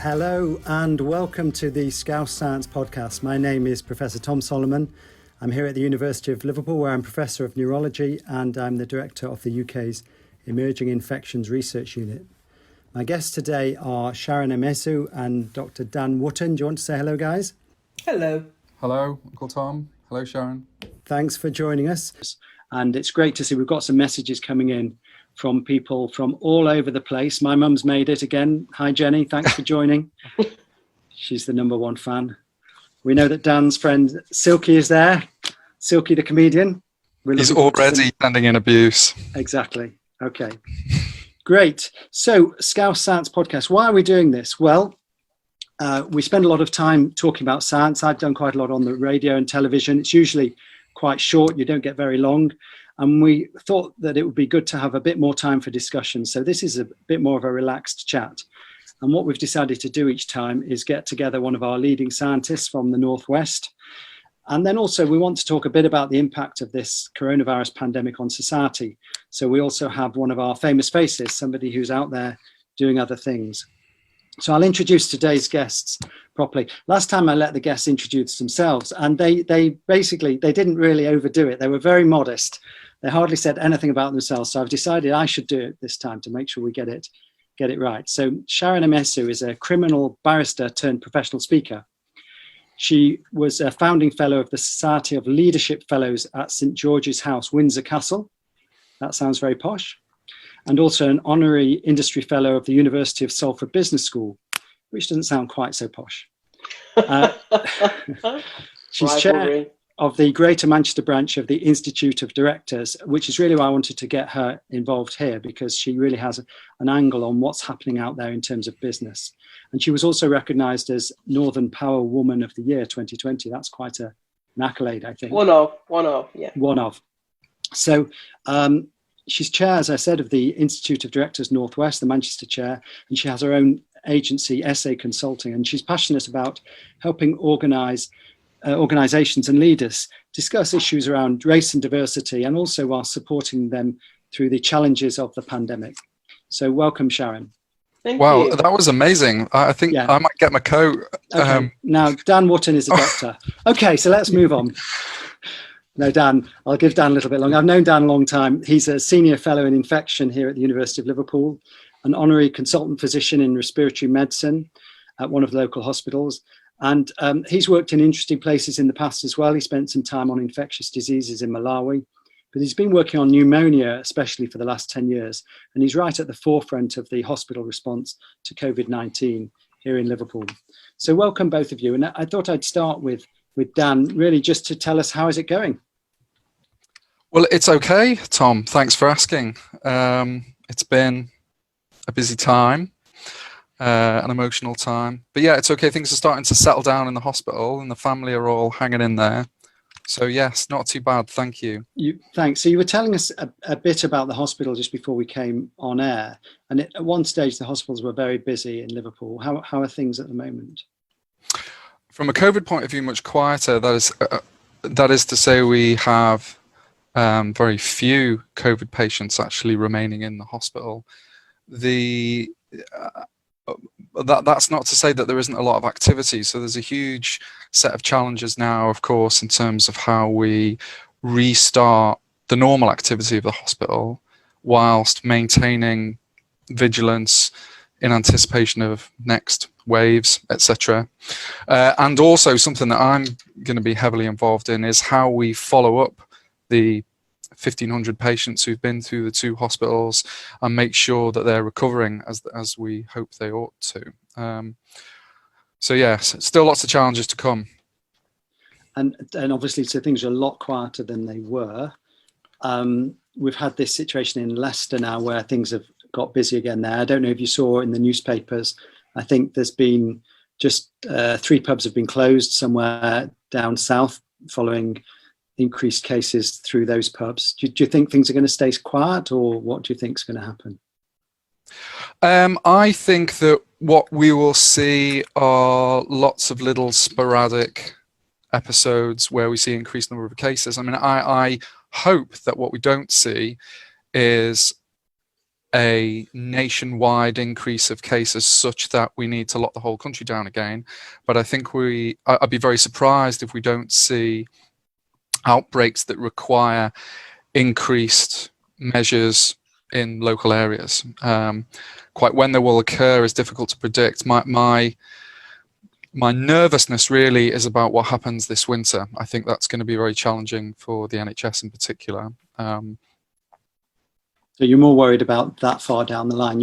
Hello and welcome to the Scouse Science podcast. My name is Professor Tom Solomon. I'm here at the University of Liverpool where I'm Professor of Neurology and I'm the Director of the UK's Emerging Infections Research Unit. My guests today are Sharon Amesu and Dr. Dan Wootton. Do you want to say hello, guys? Hello. Hello, Uncle Tom. Hello, Sharon. Thanks for joining us. And it's great to see we've got some messages coming in from people from all over the place. My mum's made it again. Hi, Jenny. Thanks for joining. She's the number one fan. We know that Dan's friend Silky is there. Silky, the comedian. He's already sending in abuse. Exactly. Okay. Great. So, Scouse Science podcast. Why are we doing this? Well, we spend a lot of time talking about science. I've done quite a lot on the radio and television. It's usually quite short. You don't get very long. And we thought that it would be good to have a bit more time for discussion. So this is a bit more of a relaxed chat. And what we've decided to do each time is get together one of our leading scientists from the Northwest. And then also we want to talk a bit about the impact of this coronavirus pandemic on society. So we also have one of our famous faces, somebody who's out there doing other things. So I'll introduce today's guests properly. Last time I let the guests introduce themselves and they didn't really overdo it. They were very modest. They hardly said anything about themselves. So I've decided I should do it this time to make sure we get it right. So Sharon Amesu is a criminal barrister turned professional speaker. She was a founding fellow of the Society of Leadership Fellows at St. George's House, Windsor Castle. That sounds very posh. And also an honorary industry fellow of the University of Salford Business School, which doesn't sound quite so posh. She's chair of the Greater Manchester branch of the Institute of Directors, which is really why I wanted to get her involved here, because she really has an angle on what's happening out there in terms of business. And she was also recognised as Northern Power Woman of the Year 2020. That's quite an accolade, I think. One of, yeah. One of. So she's chair, as I said, of the Institute of Directors Northwest, the Manchester chair, and she has her own agency, SA Consulting, and she's passionate about helping organisations and leaders discuss issues around race and diversity, and also while supporting them through the challenges of the pandemic. So welcome, Sharon. Thank Wow, you. that was amazing. I think I might get my coat. Okay. Now, Dan Wootton is a doctor. Okay, so let's move on. No, Dan, I'll give Dan a little bit longer. I've known Dan a long time. He's a senior fellow in infection here at the University of Liverpool, an honorary consultant physician in respiratory medicine at one of the local hospitals. And he's worked in interesting places in the past as well. He spent some time on infectious diseases in Malawi, but he's been working on pneumonia, especially for the last 10 years. And he's right at the forefront of the hospital response to COVID-19 here in Liverpool. So welcome, both of you. And I thought I'd start with Dan, really just to tell us, how is it going? Well, it's okay, Tom. Thanks for asking. It's been a busy time. An emotional time, but yeah, it's okay. Things are starting to settle down in the hospital and the family are all hanging in there. So yes, not too bad. Thank you. Thanks. So you were telling us a bit about the hospital just before we came on air, and at one stage the hospitals were very busy in Liverpool. How are things at the moment? From a COVID point of view, much quieter. That is to say, we have very few COVID patients actually remaining in the hospital. That's not to say that there isn't a lot of activity. So there's a huge set of challenges now, of course, in terms of how we restart the normal activity of the hospital whilst maintaining vigilance in anticipation of next waves, etc. And also something that I'm going to be heavily involved in is how we follow up the 1,500 patients who've been through the two hospitals and make sure that they're recovering as we hope they ought to. So yes, still lots of challenges to come. And obviously, so things are a lot quieter than they were. We've had this situation in Leicester now where things have got busy again there. I don't know if you saw in the newspapers, I think there's been just 3 pubs have been closed somewhere down south following increased cases through those pubs. Do you think things are going to stay quiet, or what do you think is going to happen? I think that what we will see are lots of little sporadic episodes where we see increased number of cases. I mean, I hope that what we don't see is a nationwide increase of cases such that we need to lock the whole country down again. But I think I'd be very surprised if we don't see outbreaks that require increased measures in local areas. Quite when they will occur is difficult to predict. My nervousness really is about what happens this winter. I think that's going to be very challenging for the NHS in particular. So you're more worried about that far down the line.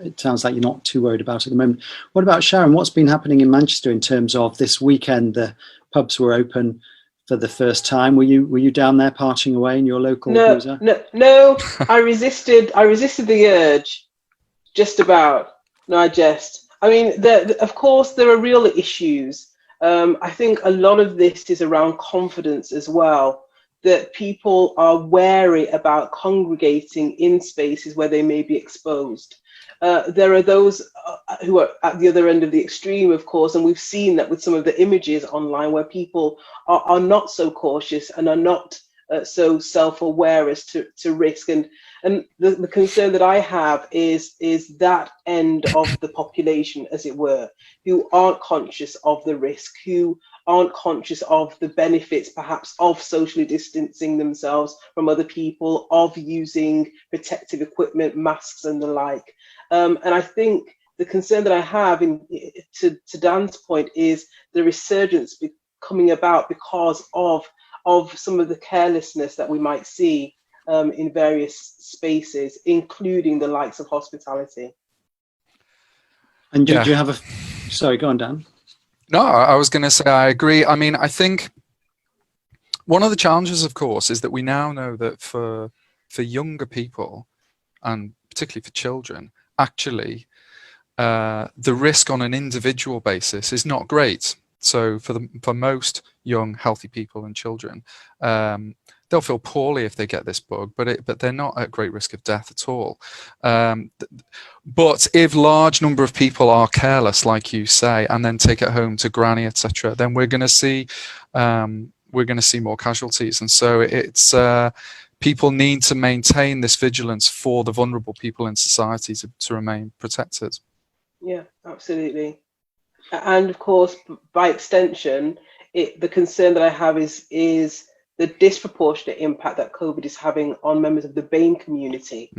It sounds like you're not too worried about it at the moment. What about Sharon? What's been happening in Manchester in terms of this weekend? The pubs were open for the first time. Were you down there partying away in your local boozer? No. I resisted the urge, just about. No, I jest. I mean, of course, there are real issues. I think a lot of this is around confidence as well, that people are wary about congregating in spaces where they may be exposed. There are those who are at the other end of the extreme, of course, and we've seen that with some of the images online where people are not so cautious and are not so self-aware as to risk. And the concern that I have is that end of the population, as it were, who aren't conscious of the risk, who aren't conscious of the benefits perhaps of socially distancing themselves from other people, of using protective equipment, masks and the like. And I think the concern that I have, to Dan's point, is the resurgence coming about because of some of the carelessness that we might see in various spaces, including the likes of hospitality. And do you have sorry, go on, Dan. No, I was going to say I agree. I mean, I think one of the challenges, of course, is that we now know that for younger people, and particularly for children, actually, the risk on an individual basis is not great. So for most young, healthy people and children, they'll feel poorly if they get this bug, but they're not at great risk of death at all. But if large number of people are careless, like you say, and then take it home to granny, etc., then we're going to see more casualties. And so it's people need to maintain this vigilance for the vulnerable people in society to remain protected. Yeah, absolutely. And of course, by extension, the concern that I have is the disproportionate impact that COVID is having on members of the BAME community.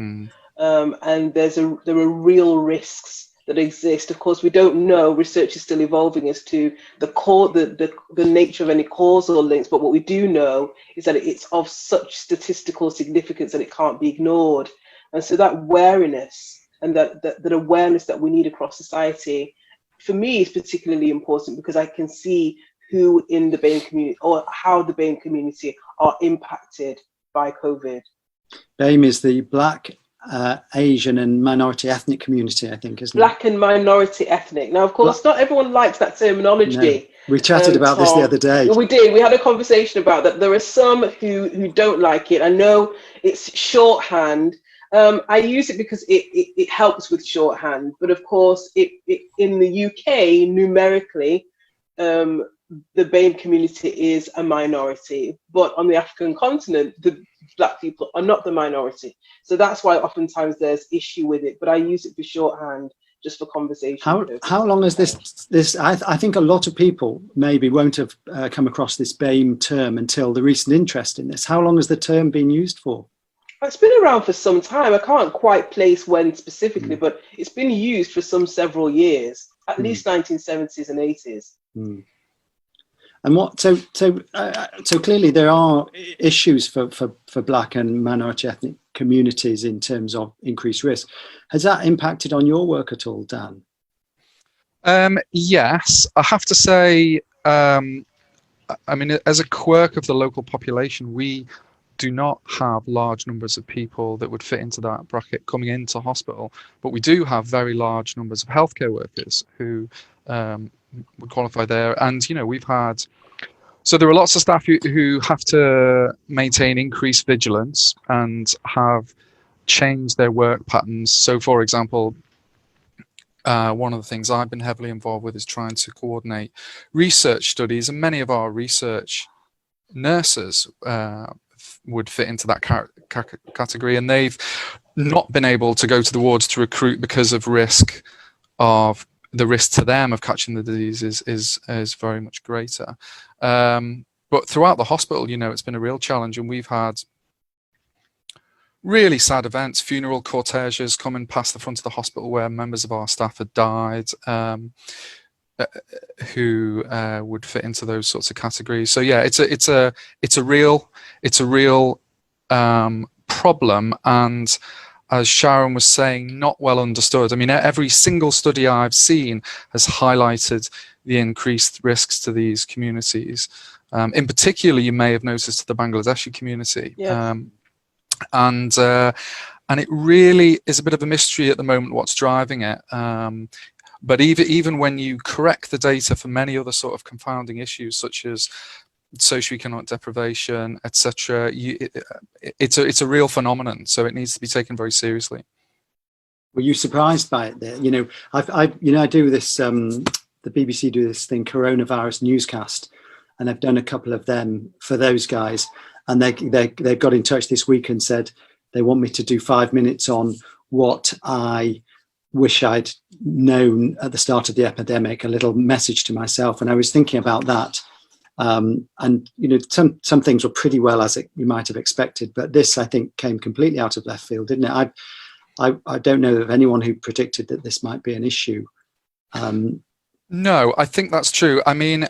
And there are real risks that exist. Of course, we don't know. Research is still evolving as to the nature of any causal links. But what we do know is that it's of such statistical significance that it can't be ignored. And so that wariness and that awareness that we need across society, for me, is particularly important because I can see who in the BAME community or how the BAME community are impacted by COVID. BAME is the Black, Asian and minority ethnic community, I think, isn't it? Black and minority ethnic. Now, of course, not everyone likes that terminology. No. We chatted about this the other day. We did. We had a conversation about that. There are some who don't like it. I know it's shorthand. I use it because it helps with shorthand. But of course, in the UK, numerically, the BAME community is a minority. But on the African continent, the Black people are not the minority. So that's why oftentimes there's issue with it. But I use it for shorthand, just for conversation. How long has this I think a lot of people maybe won't have come across this BAME term until the recent interest in this. How long has the term been used for? It's been around for some time. I can't quite place when specifically, but it's been used for several years, at least 1970s and 80s. And so clearly there are issues for Black and minority ethnic communities in terms of increased risk. Has that impacted on your work at all, Dan? Yes, I have to say, I mean, as a quirk of the local population, we do not have large numbers of people that would fit into that bracket coming into hospital, but we do have very large numbers of healthcare workers who would qualify there. And, you know, so there are lots of staff who have to maintain increased vigilance and have changed their work patterns. So, for example, one of the things I've been heavily involved with is trying to coordinate research studies, and many of our research nurses would fit into that category, and they've not been able to go to the wards to recruit because of the risk to them of catching the disease is very much greater. But throughout the hospital, you know, it's been a real challenge, and we've had really sad events, funeral corteges coming past the front of the hospital where members of our staff had died, who would fit into those sorts of categories. So yeah, it's a real problem, and as Sharon was saying, not well understood. I mean, every single study I've seen has highlighted the increased risks to these communities. In particular, you may have noticed the Bangladeshi community. Yes. And it really is a bit of a mystery at the moment what's driving it. But even when you correct the data for many other sort of confounding issues, such as socioeconomic deprivation, etc., it's a real phenomenon. So it needs to be taken very seriously. Were you surprised by it there? You know, I do this. The BBC do this thing, coronavirus newscast, and I've done a couple of them for those guys. And they got in touch this week and said they want me to do 5 minutes on what I wish I'd known at the start of the epidemic, a little message to myself. And I was thinking about that. And, you know, some things were pretty well as you might have expected. But this, I think, came completely out of left field, didn't it? I don't know of anyone who predicted that this might be an issue. No, I think that's true. I mean,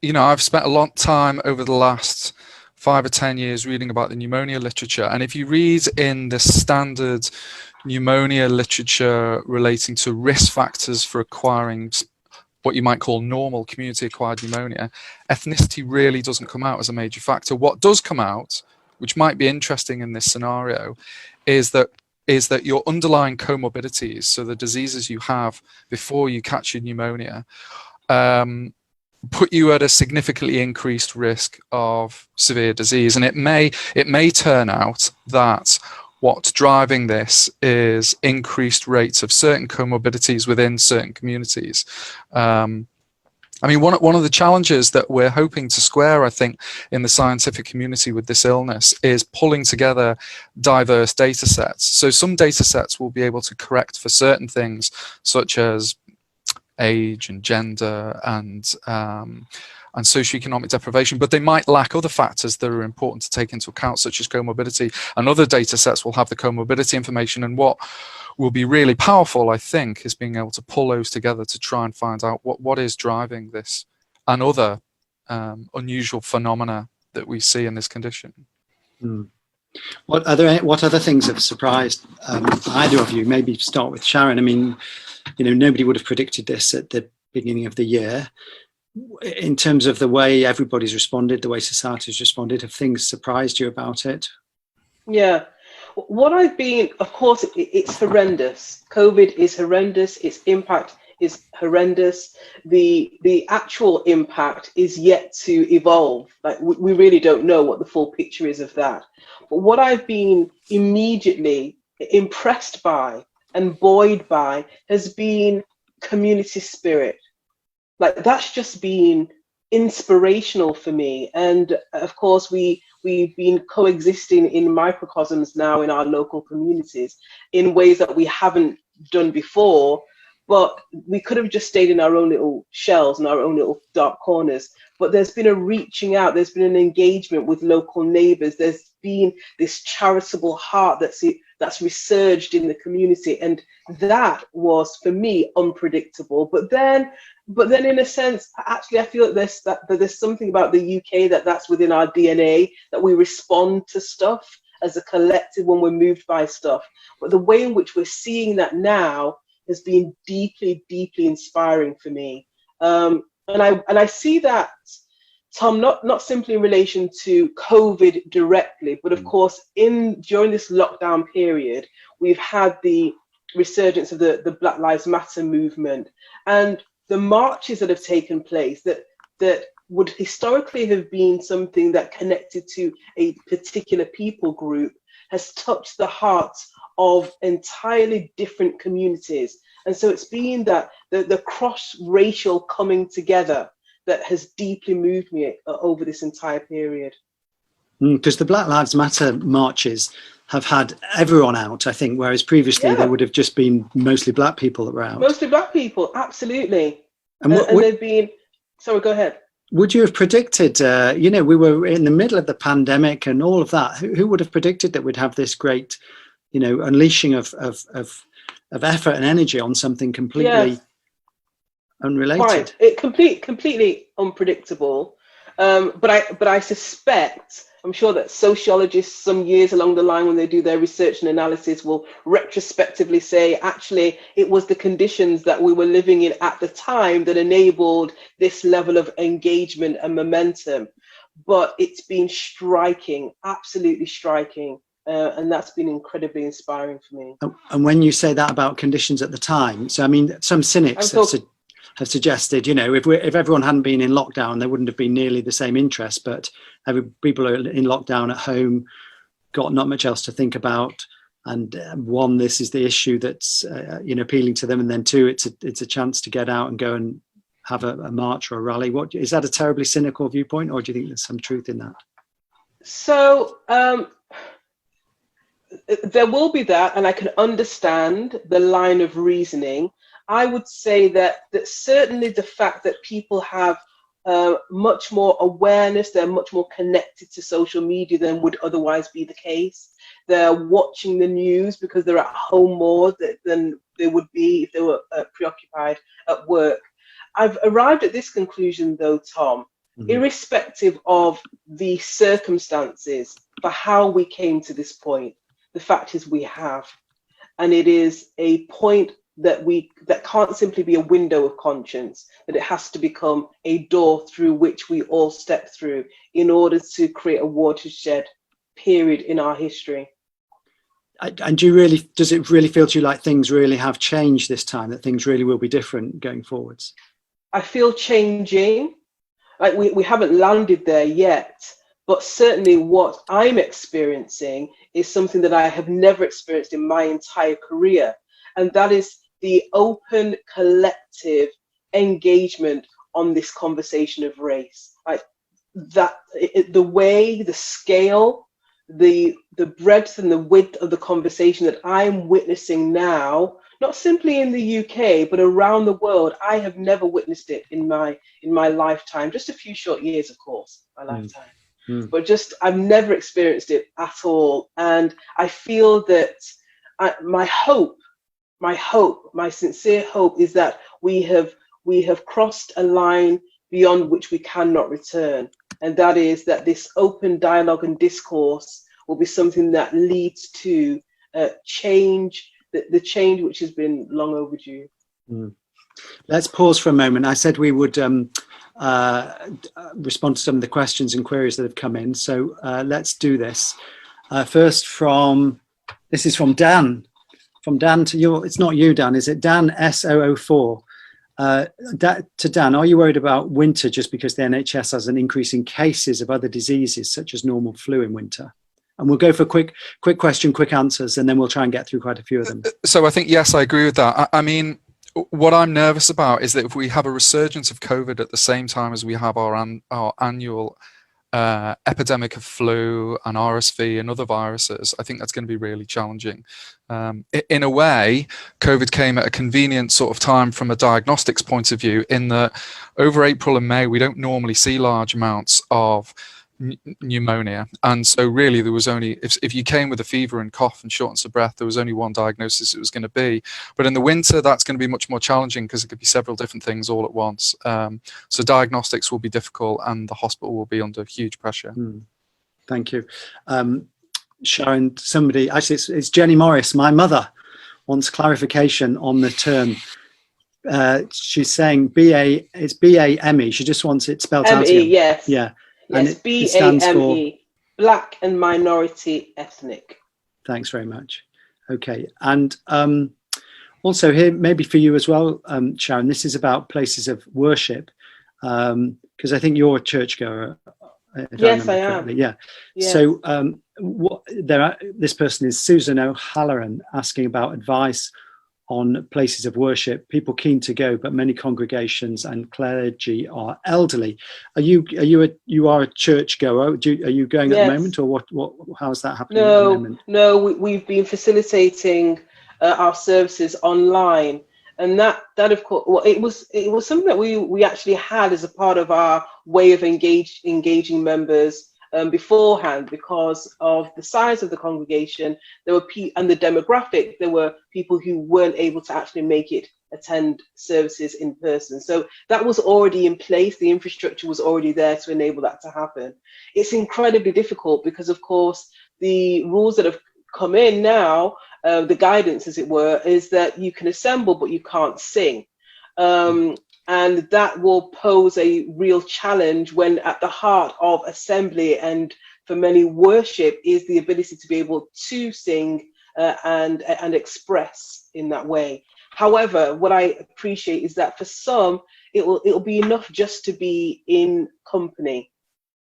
you know, I've spent a long time over the last 5 or 10 years reading about the pneumonia literature. And if you read in the standard pneumonia literature relating to risk factors for acquiring what you might call normal community-acquired pneumonia, ethnicity really doesn't come out as a major factor. What does come out, which might be interesting in this scenario, is that your underlying comorbidities, so the diseases you have before you catch your pneumonia, put you at a significantly increased risk of severe disease. And it may turn out that what's driving this is increased rates of certain comorbidities within certain communities. I mean, one of the challenges that we're hoping to square, I think, in the scientific community with this illness is pulling together diverse data sets. So some data sets will be able to correct for certain things, such as age and gender and socioeconomic deprivation, but they might lack other factors that are important to take into account, such as comorbidity, and other data sets will have the comorbidity information. And what will be really powerful, I think, is being able to pull those together to try and find out what is driving this and other unusual phenomena that we see in this condition. What other things have surprised either of you? Maybe start with Sharon. I mean, you know, nobody would have predicted this at the beginning of the year. In terms of the way everybody's responded, the way society's responded, have things surprised you about it? Yeah. What I've been, of course, it's horrendous. COVID is horrendous. Its impact is horrendous. The actual impact is yet to evolve. Like, we really don't know what the full picture is of that. But what I've been immediately impressed by and buoyed by has been community spirit. Like, that's just been inspirational for me. And of course, we've been coexisting in microcosms now in our local communities in ways that we haven't done before. But we could have just stayed in our own little shells and our own little dark corners. But there's been a reaching out, there's been an engagement with local neighbours, there's been this charitable heart that's resurged in the community. And that was, for me, unpredictable. But then in a sense, actually, I feel that there's something about the UK that's within our DNA, that we respond to stuff as a collective when we're moved by stuff. But the way in which we're seeing that now has been deeply, deeply inspiring for me. And I see that, Tom, not simply in relation to COVID directly, but of course, during this lockdown period, we've had the resurgence of the Black Lives Matter movement and the marches that have taken place that would historically have been something that connected to a particular people group has touched the hearts of entirely different communities. And so it's been that the cross-racial coming together that has deeply moved me over this entire period. Because the Black Lives Matter marches, have had everyone out, I think, whereas previously Yeah. there would have just been mostly black people that were out. Mostly black people, absolutely. And And they've been, sorry, go ahead. would you have predicted, you know, we were in the middle of the pandemic and all of that. Who would have predicted that we'd have this great, you know, unleashing of effort and energy on something completely unrelated? Completely unpredictable. But I suspect, I'm sure that sociologists some years along the line, when they do their research and analysis, will retrospectively say, actually, it was the conditions that we were living in at the time that enabled this level of engagement and momentum. But it's been striking, absolutely striking. And that's been incredibly inspiring for me. And when you say that about conditions at the time, so I mean, some cynics have suggested, you know, if everyone hadn't been in lockdown, there wouldn't have been nearly the same interest. But people are in lockdown at home, got not much else to think about. And one, this is the issue that's you know, appealing to them, and then two, it's a chance to get out and go and have a march or a rally. What is that? A terribly cynical viewpoint, or do you think there's some truth in that? So there will be that, and I can understand the line of reasoning. I would say that certainly the fact that people have much more awareness, they're much more connected to social media than would otherwise be the case. They're watching the news because they're at home more than they would be if they were preoccupied at work. I've arrived at this conclusion, though, Tom, irrespective of the circumstances for how we came to this point. The fact is we have, and it is a point that can't simply be a window of conscience, that it has to become a door through which we all step through in order to create a watershed period in our history. And does it really feel to you like things really have changed this time, that things really will be different going forwards? I feel changing, like we haven't landed there yet, but certainly what I'm experiencing is something that I have never experienced in my entire career. And that is the open, collective engagement on this conversation of race. Like that, the way, the scale, the breadth and the width of the conversation that I'm witnessing now, not simply in the UK, but around the world. I have never witnessed it in my lifetime, just a few short years, of course, my lifetime. But I've never experienced it at all. And I feel that my sincere hope is that we have crossed a line beyond which we cannot return. And that is that this open dialogue and discourse will be something that leads to change, the change which has been long overdue. Let's pause for a moment. I said we would respond to some of the questions and queries that have come in. So let's do this. First this is from Dan. From Dan to you. It's not you, Dan, is it? Dan S004. To Dan, are you worried about winter just because the NHS has an increase in cases of other diseases such as normal flu in winter? And we'll go for quick question, quick answers, and then we'll try and get through quite a few of them. So I think, yes, I agree with that. I mean, what I'm nervous about is that if we have a resurgence of COVID at the same time as we have our annual epidemic of flu and RSV and other viruses, I think that's going to be really challenging. In a way, COVID came at a convenient sort of time from a diagnostics point of view, in that over April and May, we don't normally see large amounts of pneumonia, and so really there was only, if you came with a fever and cough and shortness of breath, there was only one diagnosis it was going to be. But in the winter, that's going to be much more challenging because it could be several different things all at once. So diagnostics will be difficult, and the hospital will be under huge pressure. Thank you. Sharon, somebody, actually it's Jenny Morris, my mother, wants clarification on the term. She's saying it's BAME. She just wants it spelled out again. Yes. Yeah. Yes, BAME, Black and Minority Ethnic. Thanks very much. Okay, and also here, maybe for you as well, Sharon, this is about places of worship, because I think you're a churchgoer. Yes, I am. Yeah. Yes. So this person is Susan O'Halloran, asking about advice on places of worship, people keen to go, but many congregations and clergy are elderly. Are you a church goer? Are you going at the moment, or what? How is that happening at the moment? No, we've been facilitating our services online, and that of course, well, it was something that we actually had as a part of our way of engaging members beforehand. Because of the size of the congregation, there were and the demographic, there were people who weren't able to actually attend services in person. So that was already in place. The infrastructure was already there to enable that to happen. It's incredibly difficult because, of course, the rules that have come in now, the guidance, as it were, is that you can assemble, but you can't sing. And that will pose a real challenge when at the heart of assembly and for many worship is the ability to be able to sing and express in that way. However, what I appreciate is that for some, it'll be enough just to be in company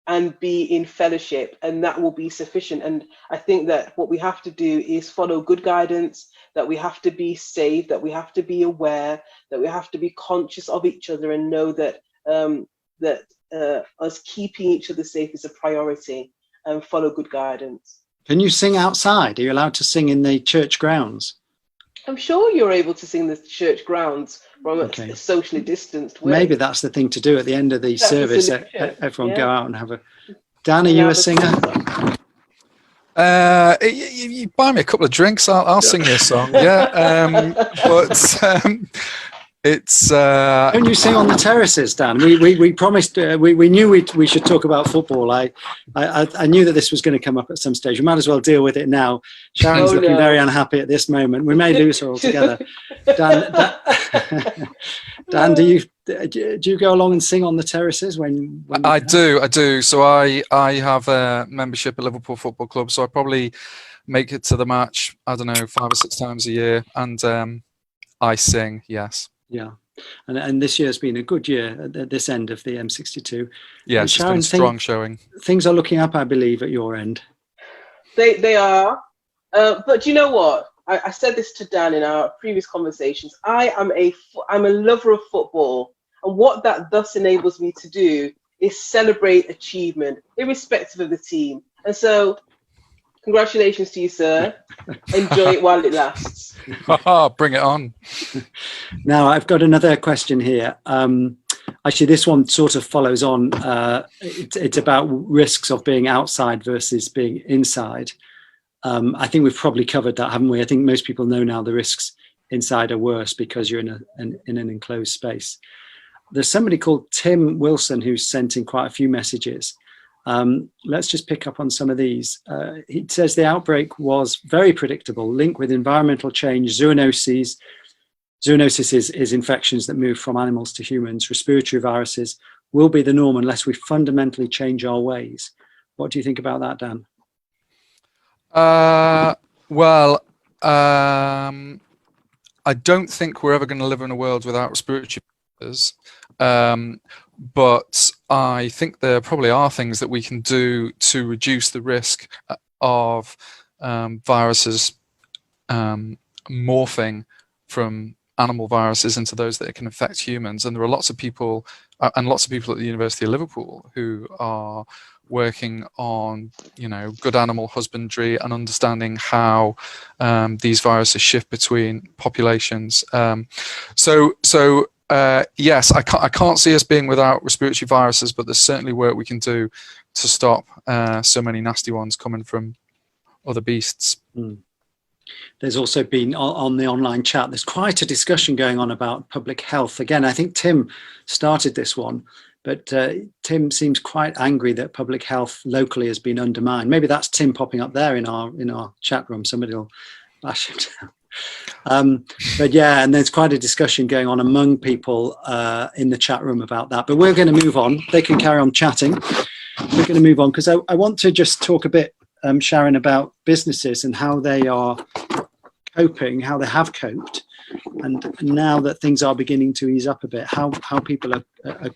and be in fellowship, and that will be sufficient. And I think that what we have to do is follow good guidance, that we have to be safe, that we have to be aware, that we have to be conscious of each other, and know that us keeping each other safe is a priority, and follow good guidance. Can you sing outside? Are you allowed to sing in the church grounds? I'm sure you're able to sing the church grounds from a socially distanced way. Maybe that's the thing to do at the end of the service. Everyone go out and have a... Dan, are you a singer? You buy me a couple of drinks, I'll sing you a song. Yeah, but it's. Don't you sing on the terraces, Dan? We promised. We knew we should talk about football. I knew that this was going to come up at some stage. We might as well deal with it now. Sharon's looking very unhappy at this moment. We may lose her altogether. Dan, do you go along and sing on the terraces when I do. So I have a membership at Liverpool Football Club. So I probably make it to the match, I don't know, 5 or 6 times a year, and I sing. Yes. Yeah, and this year's been a good year at this end of the M62. Yeah, it's been a strong showing. Things are looking up, I believe, at your end. They are, but you know what? I said this to Dan in our previous conversations. I'm a lover of football, and what that thus enables me to do is celebrate achievement, irrespective of the team. And so, congratulations to you, sir. Enjoy it while it lasts. Bring it on. Now, I've got another question here. Actually, this one sort of follows on. It's about risks of being outside versus being inside. I think we've probably covered that, haven't we? I think most people know now the risks inside are worse because you're in an enclosed space. There's somebody called Tim Wilson who's sent in quite a few messages. Let's just pick up on some of these. He says the outbreak was very predictable, linked with environmental change, zoonoses. Zoonosis is infections that move from animals to humans. Respiratory viruses will be the norm unless we fundamentally change our ways. What do you think about that, Dan? Well, I don't think we're ever going to live in a world without respiratory viruses. But I think there probably are things that we can do to reduce the risk of viruses morphing from animal viruses into those that can affect humans. And there are lots of people at the University of Liverpool who are working on, good animal husbandry and understanding how these viruses shift between populations. Yes, I can't see us being without respiratory viruses, but there's certainly work we can do to stop so many nasty ones coming from other beasts. There's also been on the online chat, there's quite a discussion going on about public health. Again, I think Tim started this one, but Tim seems quite angry that public health locally has been undermined. Maybe that's Tim popping up there in our chat room. Somebody will bash him down. But yeah, and there's quite a discussion going on among people in the chat room about that. But we're going to move on. They can carry on chatting. We're going to move on because I want to just talk a bit, Sharon, about businesses and how they are coping, how they have coped, and now that things are beginning to ease up a bit, how people are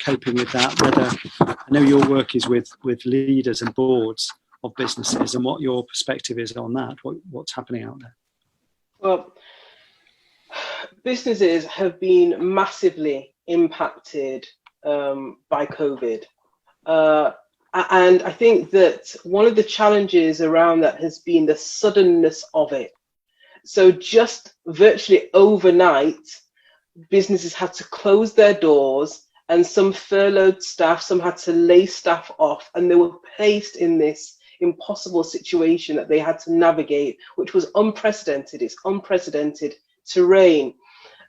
coping with that. Whether, I know your work is with leaders and boards of businesses, and what your perspective is on that. What's happening out there? Well, businesses have been massively impacted by COVID. And I think that one of the challenges around that has been the suddenness of it. So just virtually overnight, businesses had to close their doors, and some furloughed staff, some had to lay staff off, and they were placed in this impossible situation that they had to navigate, which was unprecedented. It's unprecedented terrain.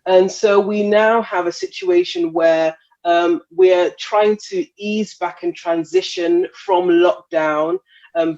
And so we now have a situation where we're trying to ease back and transition from lockdown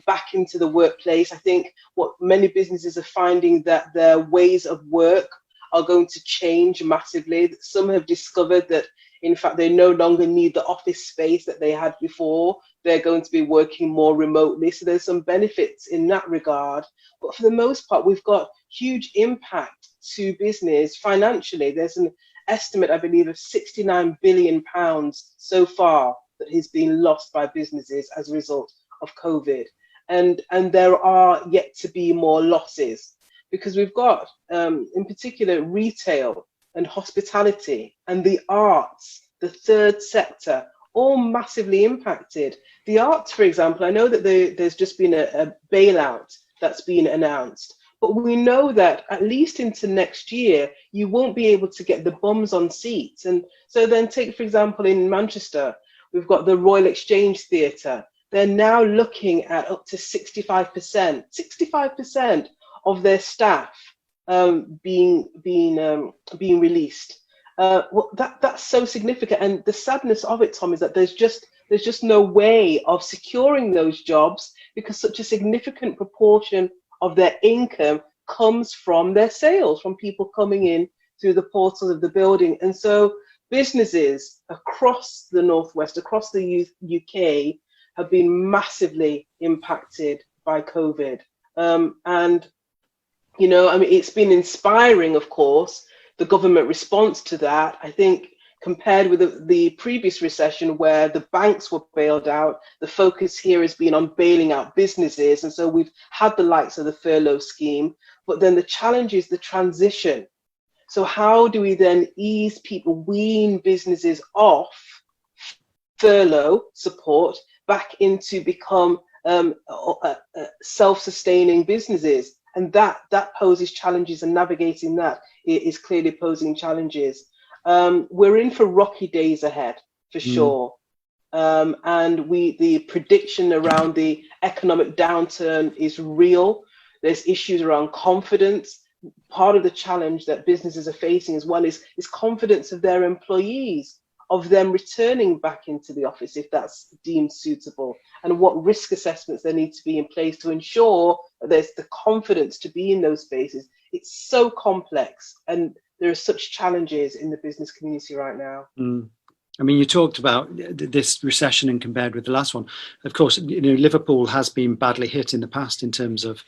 back into the workplace. I think what many businesses are finding that their ways of work are going to change massively. Some have discovered that, in fact, they no longer need the office space that they had before. They're going to be working more remotely. So there's some benefits in that regard. But for the most part, we've got huge impact to business financially. There's an estimate, I believe, of 69 billion pounds so far that has been lost by businesses as a result of COVID. And there are yet to be more losses, because we've got, in particular, retail and hospitality and the arts, the third sector, all massively impacted. The arts, for example, I know that there's just been a bailout that's been announced, but we know that at least into next year, you won't be able to get the bums on seats. And so then take, for example, in Manchester, we've got the Royal Exchange Theatre. They're now looking at up to 65% of their staff being released. Well, that's so significant. And the sadness of it, Tom, is that there's just no way of securing those jobs, because such a significant proportion of their income comes from their sales, from people coming in through the portals of the building. And so businesses across the Northwest, across the UK, have been massively impacted by COVID. And, you know, I mean, it's been inspiring, of course, the government response to that. I think compared with the previous recession, where the banks were bailed out, the focus here has been on bailing out businesses. And so we've had the likes of the furlough scheme, but then the challenge is the transition. So how do we then ease people, wean businesses off furlough support back into become self-sustaining businesses? And that poses challenges, and navigating that is clearly posing challenges. We're in for rocky days ahead, for sure. And the prediction around the economic downturn is real. There's issues around confidence. Part of the challenge that businesses are facing as well is confidence of their employees, of them returning back into the office if that's deemed suitable, and what risk assessments there need to be in place to ensure that there's the confidence to be in those spaces. It's so complex, and there are such challenges in the business community right now. I mean, you talked about this recession and compared with the last one. Of course, you know, Liverpool has been badly hit in the past in terms of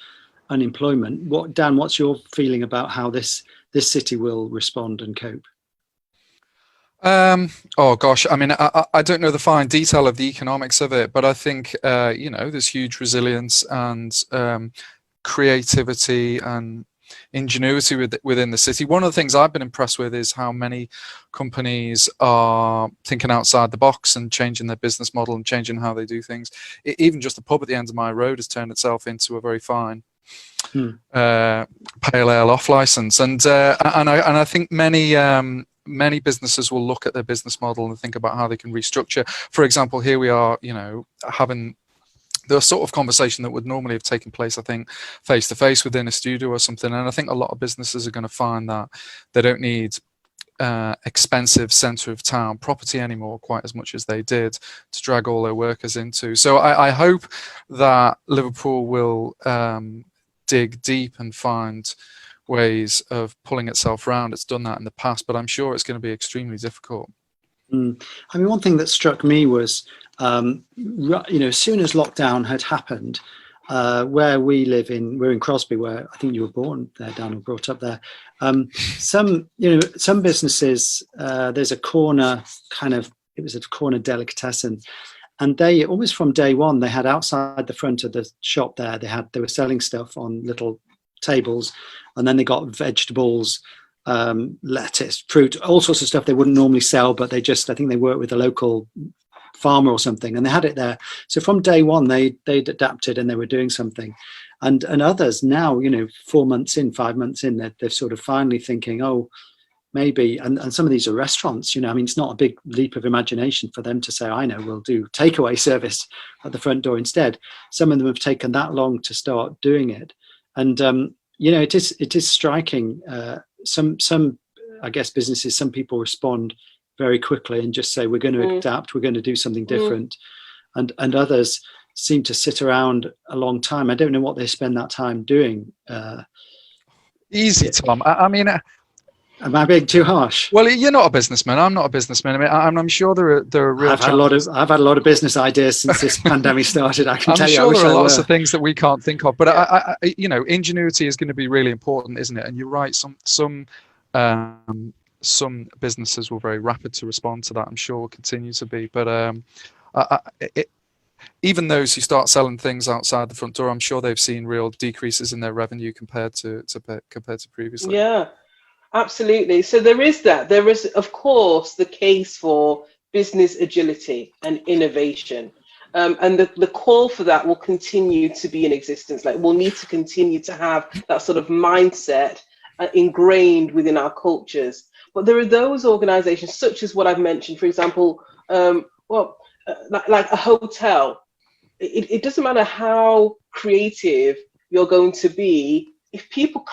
unemployment. Dan, what's your feeling about how this city will respond and cope? Oh gosh, I mean, I don't know the fine detail of the economics of it, but I think you know, there's huge resilience and creativity and ingenuity within the city. One of the things I've been impressed with is how many companies are thinking outside the box and changing their business model and changing how they do things. Even just the pub at the end of my road has turned itself into a very fine pale ale off license, and I think many businesses will look at their business model and think about how they can restructure. For example, here we are, you know, having the sort of conversation that would normally have taken place, I think, face to face within a studio or something. And I think a lot of businesses are going to find that they don't need expensive centre of town property anymore quite as much as they did to drag all their workers into. So I hope that Liverpool will dig deep and find ways of pulling itself around. It's done that in the past, but I'm sure it's going to be extremely difficult. I mean, one thing that struck me was, you know, as soon as lockdown had happened, where we live we're in Crosby, where I think you were born there, Dan, or brought up there. Some businesses, there's a corner it was a corner delicatessen, and they almost from day one, they had outside the front of the shop there, they were selling stuff on little tables, and then they got vegetables lettuce, fruit, all sorts of stuff they wouldn't normally sell, but I think they work with a local farmer or something, and they had it there. So from day one, they'd adapted and they were doing something. And others now, 4 months in, 5 months in, they're sort of finally thinking, oh, maybe, and some of these are restaurants, it's not a big leap of imagination for them to say, I know, we'll do takeaway service at the front door instead. Some of them have taken that long to start doing it. And, it is striking. Some, I guess, businesses, some people respond very quickly and just say, we're going to adapt, we're going to do something different. And others seem to sit around a long time. I don't know what they spend that time doing. Easy, Tom. Am I being too harsh? Well, you're not a businessman. I'm not a businessman. I'm sure there are real. I've had a lot of business ideas since this pandemic started. I can tell you. I'm sure there are lots of things that we can't think of. But ingenuity is going to be really important, isn't it? And you're right. Some businesses were very rapid to respond to that. I'm sure will continue to be. But even those who start selling things outside the front door, I'm sure they've seen real decreases in their revenue compared to previously. Yeah. Absolutely. So there is that. There is, of course, the case for business agility and innovation. And the call for that will continue to be in existence. Like, we'll need to continue to have that sort of mindset ingrained within our cultures. But there are those organizations, such as what I've mentioned, for example, like a hotel. It doesn't matter how creative you're going to be. If people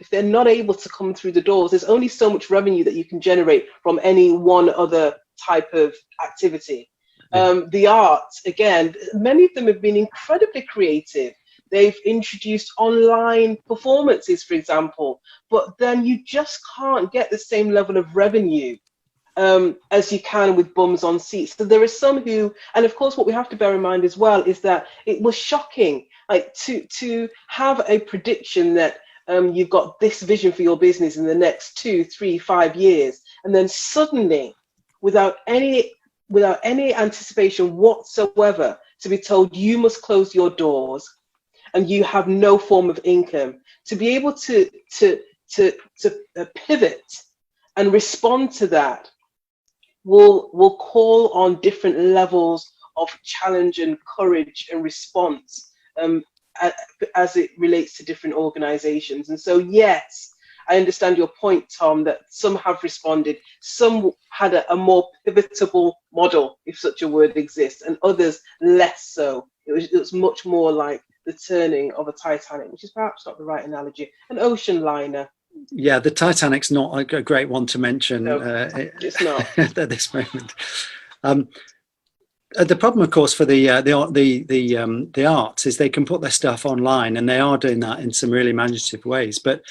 if they're not able to come through the doors, there's only so much revenue that you can generate from any one other type of activity. The arts, again, many of them have been incredibly creative. They've introduced online performances, for example, but then you just can't get the same level of revenue as you can with bums on seats. So there are some who, and of course what we have to bear in mind as well is that it was shocking, like to have a prediction that you've got this vision for your business in the next 2, 3, 5 years, and then suddenly, without any anticipation whatsoever, to be told you must close your doors and you have no form of income, to be able to pivot and respond to that will call on different levels of challenge and courage and response as it relates to different organizations. And so, yes, I understand your point, Tom, that some have responded, some had a more pivotable model, if such a word exists, and others less so. It was much more like the turning of a Titanic, which is perhaps not the right analogy, an ocean liner. Yeah, the Titanic's not a great one to mention. No, it's not at this moment. The problem, of course, for the arts is they can put their stuff online, and they are doing that in some really imaginative ways. But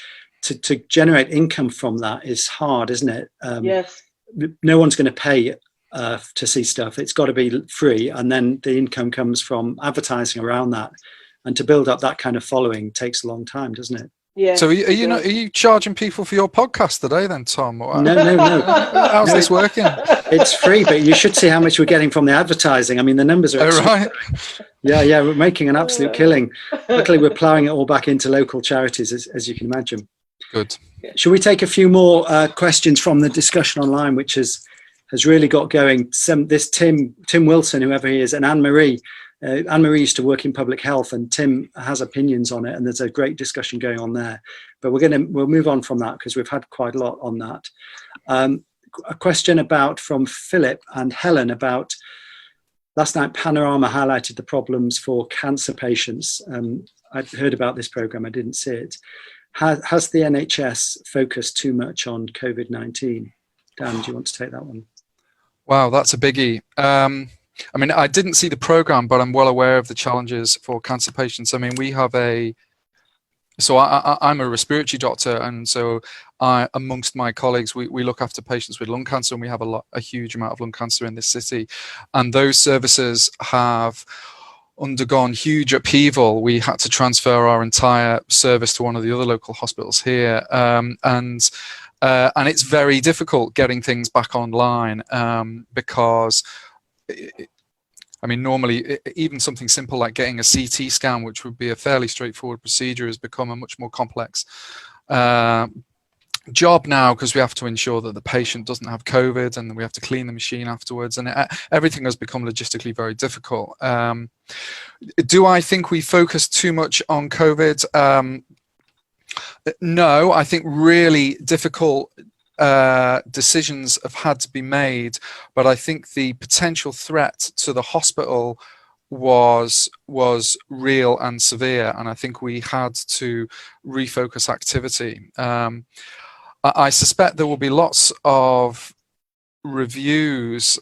to generate income from that is hard, isn't it? Yes. No one's going to pay to see stuff. It's got to be free, and then the income comes from advertising around that. And to build up that kind of following takes a long time, doesn't it? Yeah. So are you charging people for your podcast today then, Tom? No. How's this working? It's free, but you should see how much we're getting from the advertising. I mean, the numbers are right. Yeah, we're making an absolute killing. Luckily, we're ploughing it all back into local charities, as you can imagine. Good. Should we take a few more questions from the discussion online, which has really got going? This Tim Wilson, whoever he is, and Anne-Marie. Anne-Marie used to work in public health, and Tim has opinions on it, and there's a great discussion going on there. But we'll move on from that because we've had quite a lot on that. A question from Philip and Helen about last night. Panorama highlighted the problems for cancer patients. I'd heard about this program, I didn't see it. Has the NHS focused too much on COVID-19? Dan, do you want to take that one? Wow, that's a biggie. I mean, I didn't see the program, but I'm well aware of the challenges for cancer patients. I mean, we have I'm a respiratory doctor, and so amongst my colleagues, we look after patients with lung cancer, and we have a huge amount of lung cancer in this city. And those services have undergone huge upheaval. We had to transfer our entire service to one of the other local hospitals here. And it's very difficult getting things back online because I mean, normally, even something simple like getting a CT scan, which would be a fairly straightforward procedure, has become a much more complex job now, because we have to ensure that the patient doesn't have COVID, and we have to clean the machine afterwards, and everything has become logistically very difficult. Do I think we focus too much on COVID? No, I think really difficult decisions have had to be made, but I think the potential threat to the hospital was real and severe, and I think we had to refocus activity. I suspect there will be lots of reviews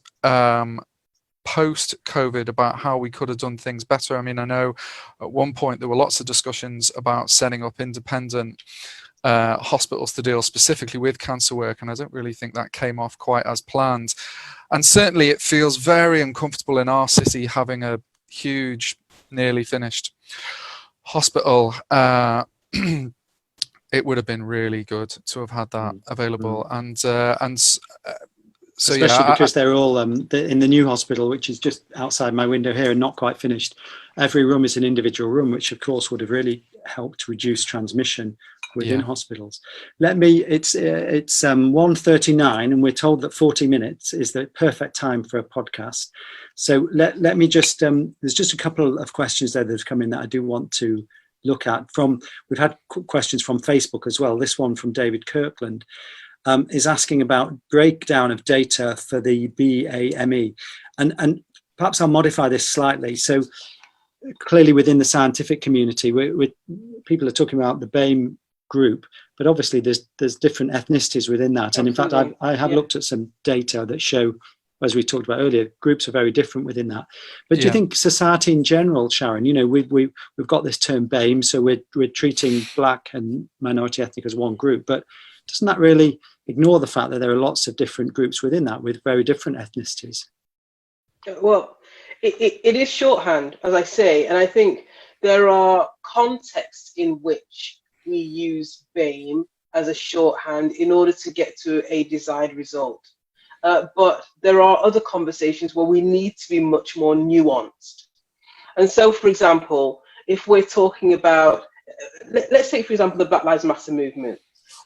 post-COVID about how we could have done things better. I mean, I know at one point there were lots of discussions about setting up independent hospitals to deal specifically with cancer work, and I don't really think that came off quite as planned. And certainly it feels very uncomfortable in our city having a huge, nearly finished hospital. It would have been really good to have had that available, and so especially because they're all in the new hospital, which is just outside my window here and not quite finished. Every room is an individual room, which of course would have really helped reduce transmission within hospitals. It's 1:39, and we're told that 40 minutes is the perfect time for a podcast. So let me just there's just a couple of questions there that have come in that I do want to look at. We've had questions from Facebook as well. This one from David Kirkland is asking about breakdown of data for the BAME, and perhaps I'll modify this slightly. So clearly within the scientific community, people are talking about the BAME group, but obviously there's different ethnicities within that. And in fact, I have looked at some data that show, as we talked about earlier, groups are very different within that. But do you think society in general, Sharon, we've got this term BAME, so we're treating Black and minority ethnic as one group, but doesn't that really ignore the fact that there are lots of different groups within that with very different ethnicities? Well, it is shorthand, as I say, and I think there are contexts in which we use BAME as a shorthand in order to get to a desired result. But there are other conversations where we need to be much more nuanced. And so, for example, if we're talking about, let's take, for example, the Black Lives Matter movement,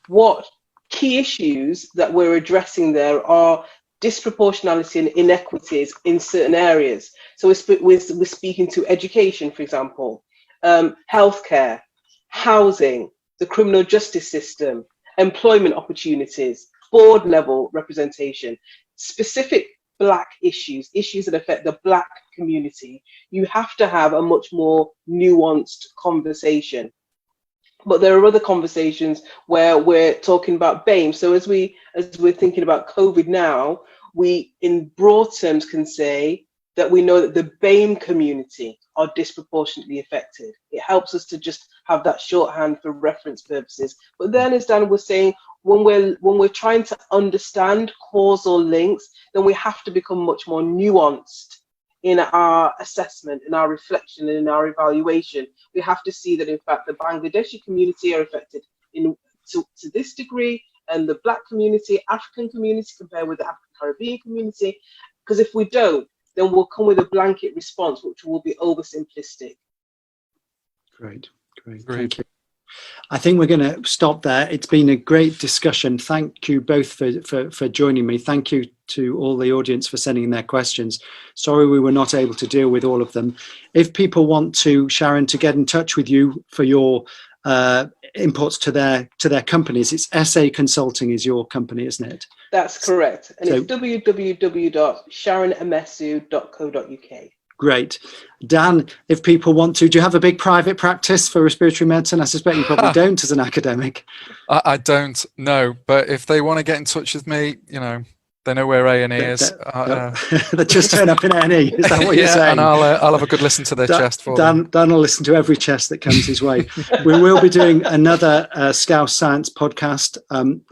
what key issues that we're addressing there are disproportionality and inequities in certain areas. So we're speaking to education, for example, healthcare, housing, the criminal justice system, employment opportunities, board level representation, specific Black issues that affect the Black community. You have to have a much more nuanced conversation. But there are other conversations where we're talking about BAME. So as we're thinking about COVID now, we in broad terms can say that we know that the BAME community are disproportionately affected. It helps us to just have that shorthand for reference purposes. But then, as Dan was saying, when we're trying to understand causal links, then we have to become much more nuanced in our assessment, in our reflection, and in our evaluation. We have to see that, in fact, the Bangladeshi community are affected to this degree, and the Black community, African community, compared with the African Caribbean community. Because if we don't, then we'll come with a blanket response, which will be oversimplistic. Great. Thank you. I think we're going to stop there. It's been a great discussion. Thank you both for joining me. Thank you to all the audience for sending in their questions. Sorry we were not able to deal with all of them. If people want to, Sharon, to get in touch with you for your inputs to their companies, it's SA Consulting is your company, isn't it? That's correct. And it's www.sharonamesu.co.uk. Great. Dan, if people want to, do you have a big private practice for respiratory medicine? I suspect you probably don't as an academic. I don't, no. But if they want to get in touch with me, they know where A&E is. They just turn up in A&E. Is that what you're saying? And I'll have a good listen to their chest for them. Dan will listen to every chest that comes his way. We will be doing another Scouse Science podcast.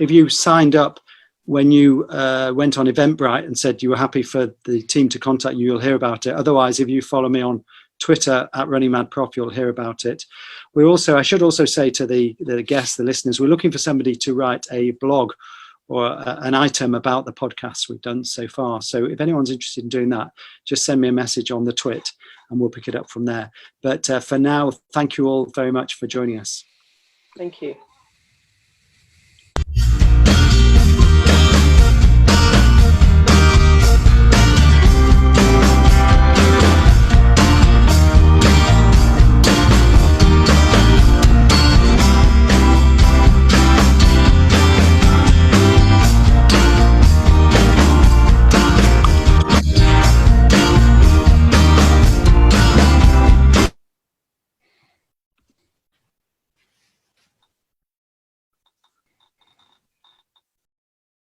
If you signed up when you went on Eventbrite and said you were happy for the team to contact you, you'll hear about it. Otherwise, if you follow me on Twitter at RunningMadProf, you'll hear about it. I should also say to the guests, the listeners, we're looking for somebody to write a blog or an item about the podcasts we've done so far. So if anyone's interested in doing that, just send me a message on the twit and we'll pick it up from there. But for now, thank you all very much for joining us. Thank you.